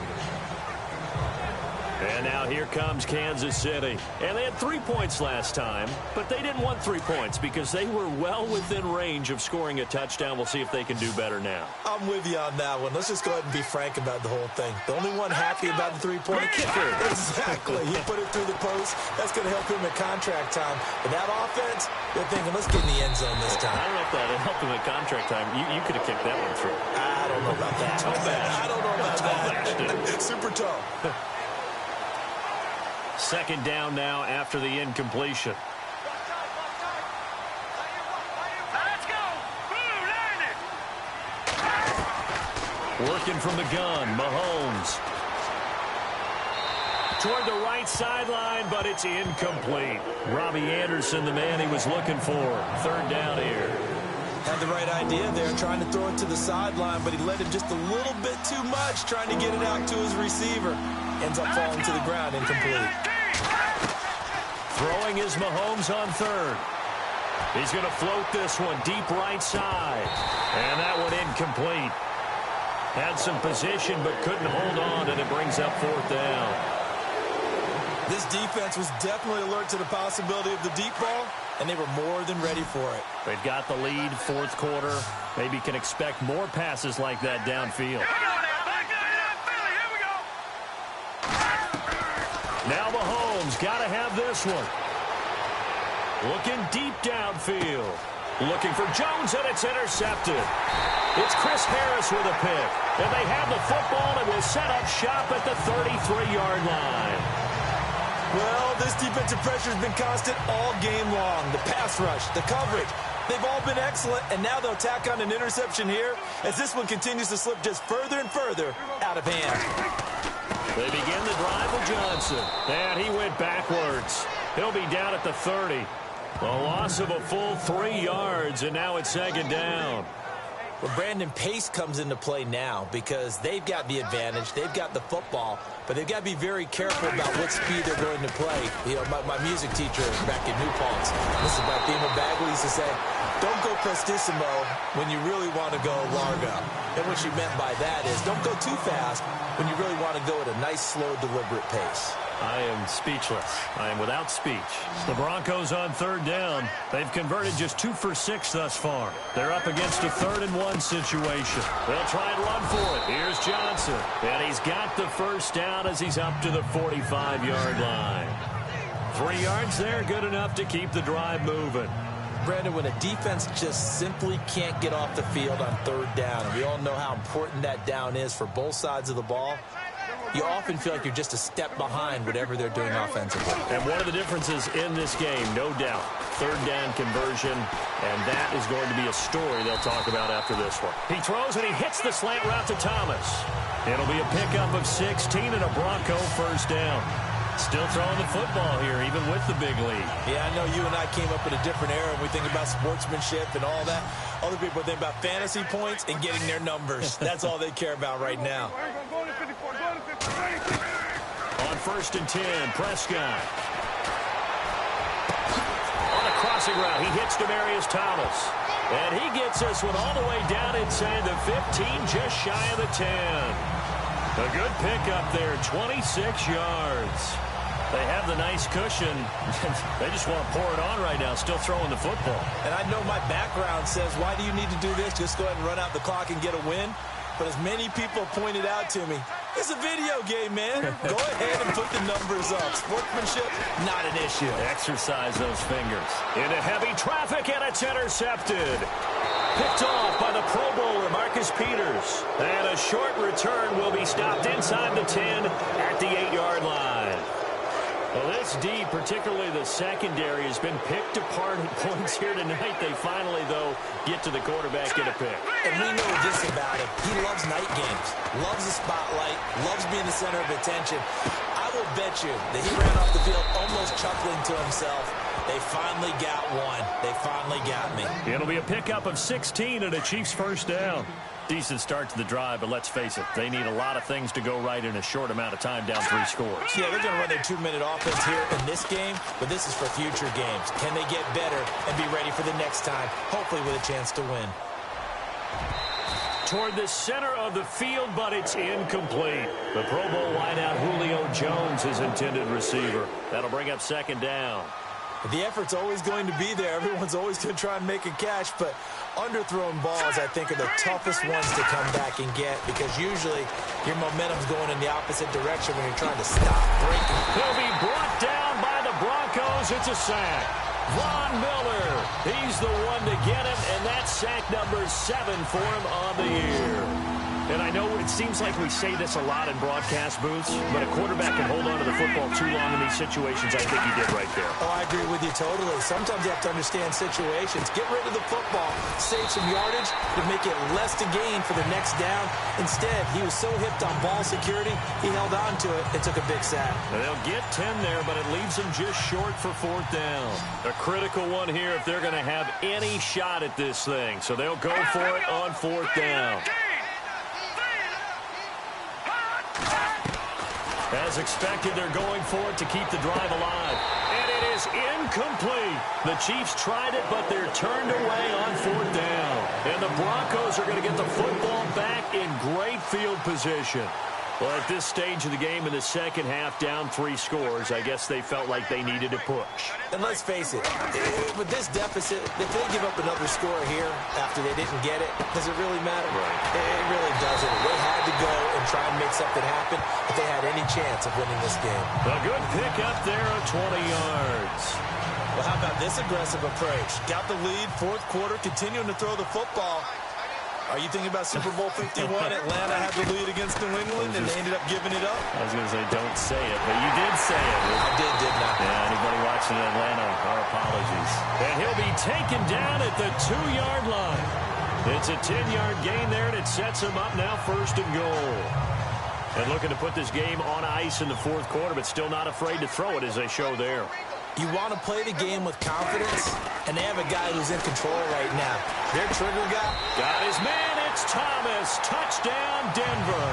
And now here comes Kansas City. And they had 3 points last time, but they didn't want 3 points because they were well within range of scoring a touchdown. We'll see if they can do better now. I'm with you on that one. Let's just go ahead and be frank about the whole thing. The only one happy about the 3-point kicker. Exactly. He put it through the post. That's going to help him at contract time. But that offense, they're thinking, let's get in the end zone this time. I don't know if that helped him at contract time. You could have kicked that one through. I don't know about that. I don't know about that. Super toe. 2nd down now after the incompletion. Let's go. Blue line it. Working from the gun, Mahomes. Toward the right sideline, but it's incomplete. Robbie Anderson, the man he was looking for. 3rd down here. Had the right idea there, trying to throw it to the sideline, but he led him just a little bit too much, trying to get it out to his receiver. Ends up falling to the ground, incomplete. Throwing is Mahomes on 3rd. He's going to float this one deep right side. And that one incomplete. Had some position but couldn't hold on, and it brings up 4th down. This defense was definitely alert to the possibility of the deep ball, and they were more than ready for it. They've got the lead, 4th quarter. Maybe can expect more passes like that downfield. Now Mahomes got to have this one. Looking deep downfield. Looking for Jones, and it's intercepted. It's Chris Harris with a pick. And they have the football and will set up shop at the 33-yard line. Well, this defensive pressure has been constant all game long. The pass rush, the coverage, they've all been excellent, and now they'll tack on an interception here as this one continues to slip just further and further out of hand. They begin the drive with Johnson, and he went backwards. He'll be down at the 30. A loss of a full 3 yards, and now it's 2nd down. Well, Brandon, pace comes into play now because they've got the advantage. They've got the football, but they've got to be very careful about what speed they're going to play. You know, my music teacher back in New Paltz, this is by Thema Bagley, used to say, don't go prestissimo when you really want to go largo. And what she meant by that is don't go too fast when you really want to go at a nice, slow, deliberate pace. I am speechless. I am without speech. The Broncos on third down. They've converted just 2 for 6 thus far. They're up against a 3rd-and-1 situation. They'll try and run for it. Here's Johnson. And he's got the first down as he's up to the 45-yard line. 3 yards there, good enough to keep the drive moving. Brandon, when a defense just simply can't get off the field on third down, and we all know how important that down is for both sides of the ball, you often feel like you're just a step behind whatever they're doing offensively. And one of the differences in this game, no doubt, 3rd down conversion, and that is going to be a story they'll talk about after this one. He throws and he hits the slant route to Thomas. It'll be a pickup of 16 and a Bronco first down. Still throwing the football here, even with the big lead. Yeah, I know you and I came up in a different era, and we think about sportsmanship and all that. Other people think about fantasy points and getting their numbers. That's all they care about right now. On 1st and 10, Prescott. On a crossing route, he hits Demaryius Thomas. And he gets this one all the way down inside the 15, just shy of the 10. A good pickup there, 26 yards. They have the nice cushion. They just want to pour it on right now, still throwing the football. And I know my background says, why do you need to do this? Just go ahead and run out the clock and get a win. But as many people pointed out to me, it's a video game, man. Go ahead and put the numbers up. Sportsmanship, not an issue. Exercise those fingers. Into heavy traffic, and it's intercepted. Picked off by the Pro Bowler, Marcus Peters. And a short return will be stopped inside the 10 at the 8-yard line. Well, this D, particularly the secondary, has been picked apart at points here tonight. They finally, though, get to the quarterback, get a pick. And we know this about him. He loves night games, loves the spotlight, loves being the center of attention. I will bet you that he ran off the field almost chuckling to himself. They finally got one. They finally got me. It'll be a pickup of 16 and a Chiefs first down. Decent start to the drive, but let's face it, they need a lot of things to go right in a short amount of time, down 3 scores. Yeah, they're going to run their 2-minute offense here in this game, but this is for future games. Can they get better and be ready for the next time, hopefully with a chance to win? Toward the center of the field, but it's incomplete. The Pro Bowl wideout Julio Jones is intended receiver. That'll bring up 2nd down. The effort's always going to be there. Everyone's always going to try and make a catch, but underthrown balls, I think, are the toughest ones to come back and get because usually your momentum's going in the opposite direction when you're trying to stop breaking. He'll be brought down by the Broncos. It's a sack. Von Miller, he's the one to get him, and that's sack number 7 for him on the year. And I know it seems like we say this a lot in broadcast booths, but a quarterback can hold on to the football too long in these situations. I think he did right there. Oh, I agree with you totally. Sometimes you have to understand situations. Get rid of the football, save some yardage to make it less to gain for the next down. Instead, he was so hipped on ball security, he held on to it and took a big sack. They'll get 10 there, but it leaves them just short for 4th down. A critical one here if they're going to have any shot at this thing. So they'll go for it on 4th down. As expected, they're going for it to keep the drive alive. And it is incomplete. The Chiefs tried it, but they're turned away on 4th down. And the Broncos are going to get the football back in great field position. Well, at this stage of the game in the second half, down 3 scores, I guess they felt like they needed to push. And let's face it, with this deficit, if they give up another score here after they didn't get it, does it really matter? Right. It really doesn't. They had to go and try and make something happen if they had any chance of winning this game. A good pickup there of 20 yards. Well, how about this aggressive approach? Got the lead, 4th quarter, continuing to throw the football. Are you thinking about Super Bowl 51? Atlanta had the lead against New England, and they ended up giving it up? I was going to say, don't say it, but you did say it. I didn't I? Yeah, anybody watching Atlanta, our apologies. And he'll be taken down at the 2-yard line. It's a 10-yard gain there, and it sets him up now 1st and goal. And looking to put this game on ice in the 4th quarter, but still not afraid to throw it as they show there. You want to play the game with confidence, and they have a guy who's in control right now. Their trigger guy. Got his man, it's Thomas. Touchdown, Denver.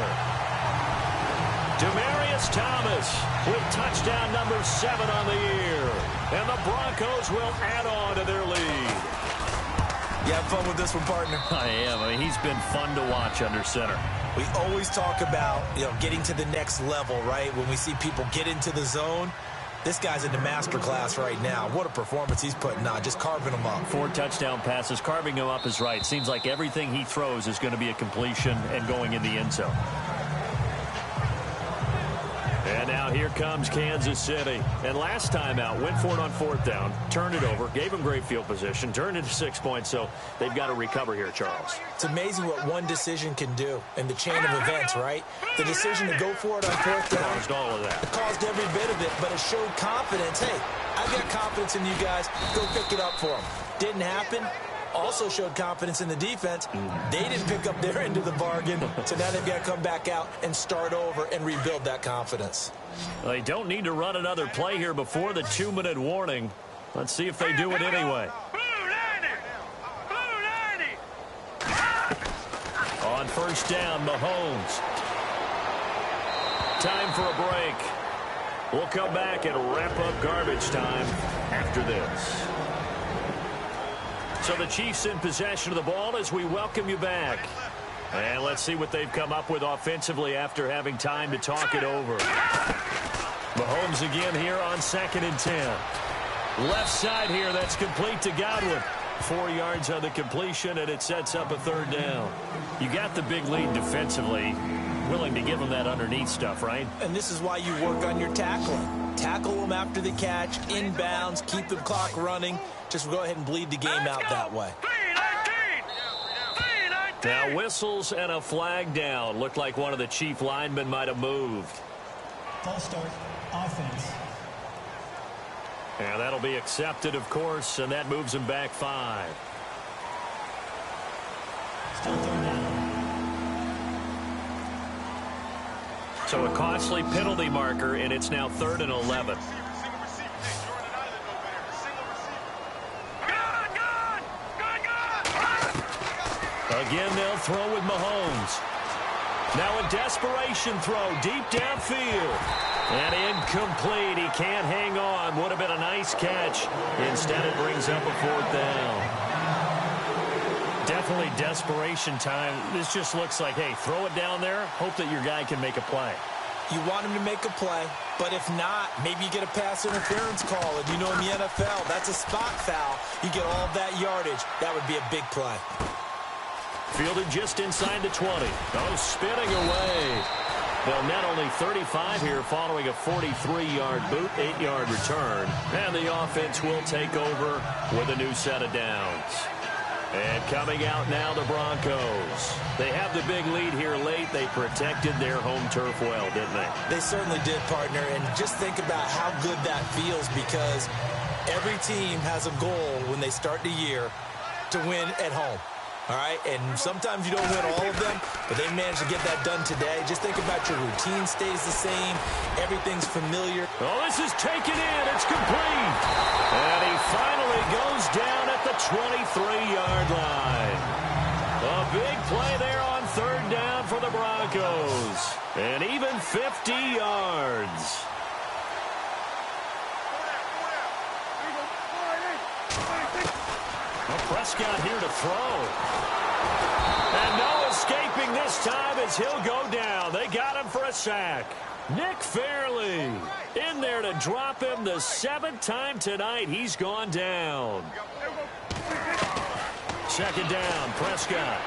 Demaryius Thomas with touchdown number 7 on the year. And the Broncos will add on to their lead. You have fun with this one, partner? I am. I mean, he's been fun to watch under center. We always talk about, getting to the next level, right? When we see people get into the zone, this guy's in the master class right now. What a performance he's putting on, just carving them up. 4 touchdown passes. Carving him up is right. Seems like everything he throws is going to be a completion and going in the end zone. And now here comes Kansas City. And last time out, went for it on 4th down, turned it over, gave him great field position, turned into 6 points, so they've got to recover here, Charles. It's amazing what one decision can do in the chain of events, right? The decision to go for it on 4th down caused all of that. Caused every bit of it, but it showed confidence. Hey, I've got confidence in you guys. Go pick it up for them. Didn't happen. Also showed confidence in the defense. They didn't pick up their end of the bargain, so now they've got to come back out and start over and rebuild that confidence. They don't need to run another play here before the 2-minute warning. Let's see if they do it anyway. On 1st down, Mahomes. Time for a break. We'll come back and wrap up garbage time after this. So the Chiefs in possession of the ball as we welcome you back. And let's see what they've come up with offensively after having time to talk it over. Mahomes again here on 2nd and 10. Left side here, that's complete to Godwin. 4 yards on the completion, and it sets up a 3rd down. You got the big lead defensively. Willing to give them that underneath stuff, right? And this is why you work on your tackling. Tackle them after the catch, inbounds, keep the clock running. Just go ahead and bleed the game out that way. Now whistles and a flag down. Looked like one of the Chief linemen might have moved. False start, offense. And that'll be accepted, of course, and that moves him back 5. Still 3rd down. So a costly penalty marker, and it's now 3rd and 11. Again, they'll throw with Mahomes. Now a desperation throw deep downfield. And incomplete. He can't hang on. Would have been a nice catch. Instead, it brings up a 4th down. Definitely desperation time. This just looks like, hey, throw it down there. Hope that your guy can make a play. You want him to make a play, but if not, maybe you get a pass interference call. And in the NFL, that's a spot foul. You get all of that yardage. That would be a big play. Fielded just inside the 20. Oh, spinning away. They'll net only 35 here following a 43-yard boot, 8-yard return. And the offense will take over with a new set of downs. And coming out now, the Broncos. They have the big lead here late. They protected their home turf well, didn't they? They certainly did, partner. And just think about how good that feels, because every team has a goal when they start the year to win at home. All right, and sometimes you don't win all of them, but they managed to get that done today. Just think about your routine stays the same. Everything's familiar. Oh, this is taken in. It's complete. And he finally goes down at the 23-yard line. A big play there on 3rd down for the Broncos. And even 50 yards. Prescott here to throw. And no escaping this time as he'll go down. They got him for a sack. Nick Fairley in there to drop him the 7th time tonight. He's gone down. 2nd down, Prescott.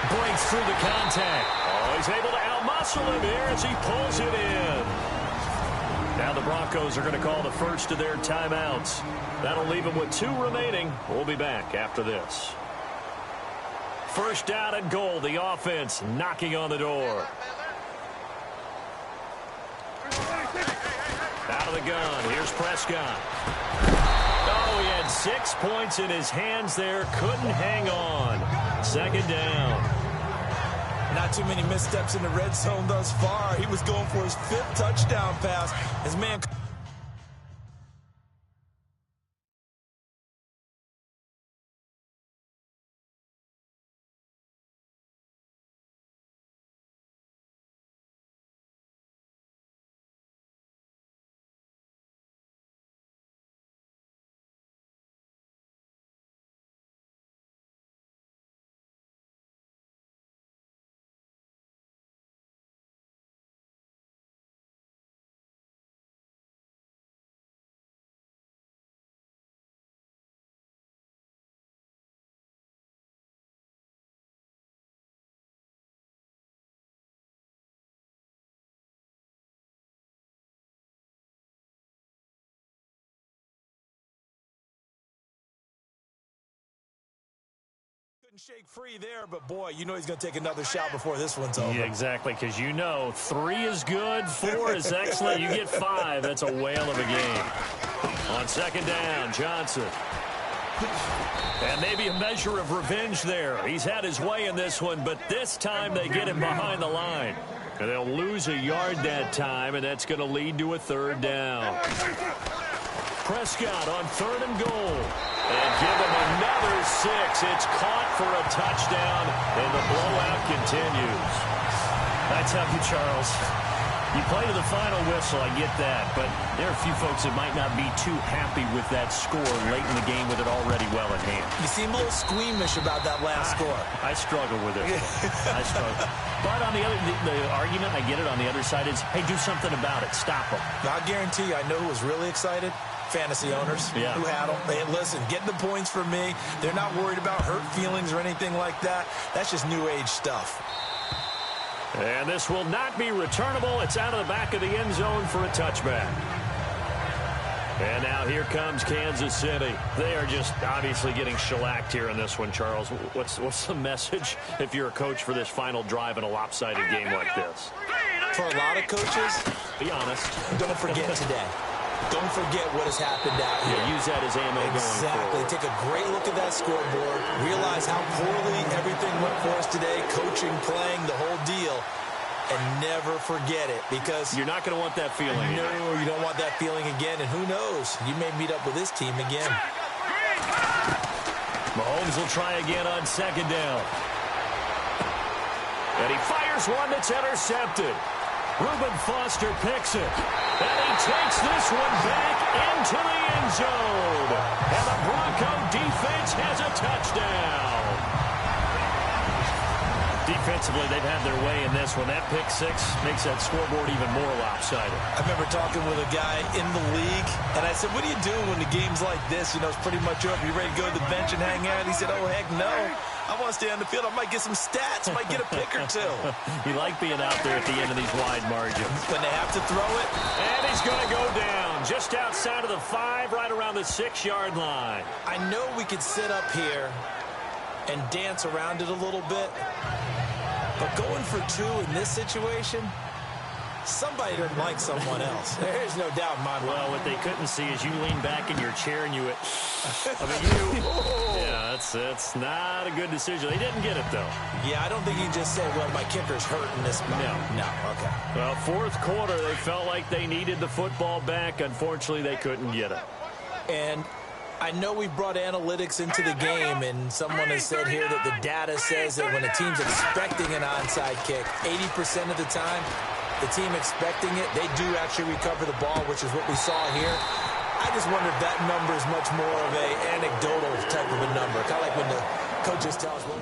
Breaks through the contact. Oh, he's able to outmuscle him here as he pulls it in. Now the Broncos are going to call the first of their timeouts. That'll leave them with 2 remaining. We'll be back after this. 1st down and goal. The offense knocking on the door. Out of the gun. Here's Prescott. Oh, he had 6 points in his hands there. Couldn't hang on. 2nd down. Not too many missteps in the red zone thus far. He was going for his 5th touchdown pass. His man Shake free there, but boy, you know he's going to take another shot before this one's over. Yeah, exactly, because you know 3 is good, 4 is excellent. You get 5, that's a whale of a game. On second down, Johnson. And maybe a measure of revenge there. He's had his way in this one, but this time they get him behind the line. And they'll lose a yard that time, and that's going to lead to a 3rd down. Prescott on 3rd and goal. And give him another 6. It's caught for a touchdown, and the blowout continues. I tell you, Charles, you play to the final whistle, I get that, but there are a few folks that might not be too happy with that score late in the game with it already well in hand. You seem a little squeamish about that last score. I struggle with it. I struggle. But on the other, the argument, I get it, on the other side is, hey, do something about it. Stop them. I guarantee you, I know who was really excited. Fantasy owners who had them. Hey, listen, getting the points for me. They're not worried about hurt feelings or anything like that. That's just new age stuff. And this will not be returnable. It's out of the back of the end zone for a touchback. And now here comes Kansas City. They are just obviously getting shellacked here in this one, Charles. What's the message if you're a coach for this final drive in a lopsided game like this? For a lot of coaches, be honest. Don't forget today. Don't forget what has happened out here. Yeah, use that as ammo going forward. Take a great look at that scoreboard. Realize how poorly everything went for us today. Coaching, playing, the whole deal. And never forget it, because you're not going to want that feeling again. No, you don't want that feeling again. And who knows? You may meet up with this team again. Mahomes will try again on second down. And he fires one that's intercepted. Reuben Foster picks it. And he takes this one back into the end zone. And the Bronco defense has a touchdown. Defensively, they've had their way in this one. That pick 6 makes that scoreboard even more lopsided. I remember talking with a guy in the league, and I said, what do you do when the game's like this? You know, it's pretty much over. You ready to go to the bench and hang out? He said, oh, heck no. I want to stay on the field. I might get some stats. Might get a pick or 2. You like being out there at the end of these wide margins. When they have to throw it. And he's going to go down just outside of the 5, right around the 6-yard line. I know we could sit up here and dance around it a little bit, but going for 2 in this situation, somebody doesn't like someone else. There's no doubt in my mind. Well, what they couldn't see is you lean back in your chair and you went, yeah, that's not a good decision. They didn't get it, though. Yeah, I don't think you can just say, well, my kicker's hurting this moment. No, okay. Well, 4th quarter, they felt like they needed the football back. Unfortunately, they couldn't get it. And I know we brought analytics into the game, and someone has said here that the data says that when a team's expecting an onside kick, 80% of the time, the team expecting it, they do actually recover the ball, which is what we saw here. I just wonder if that number is much more of an anecdotal type of a number, kind of like when the coaches tell us, well,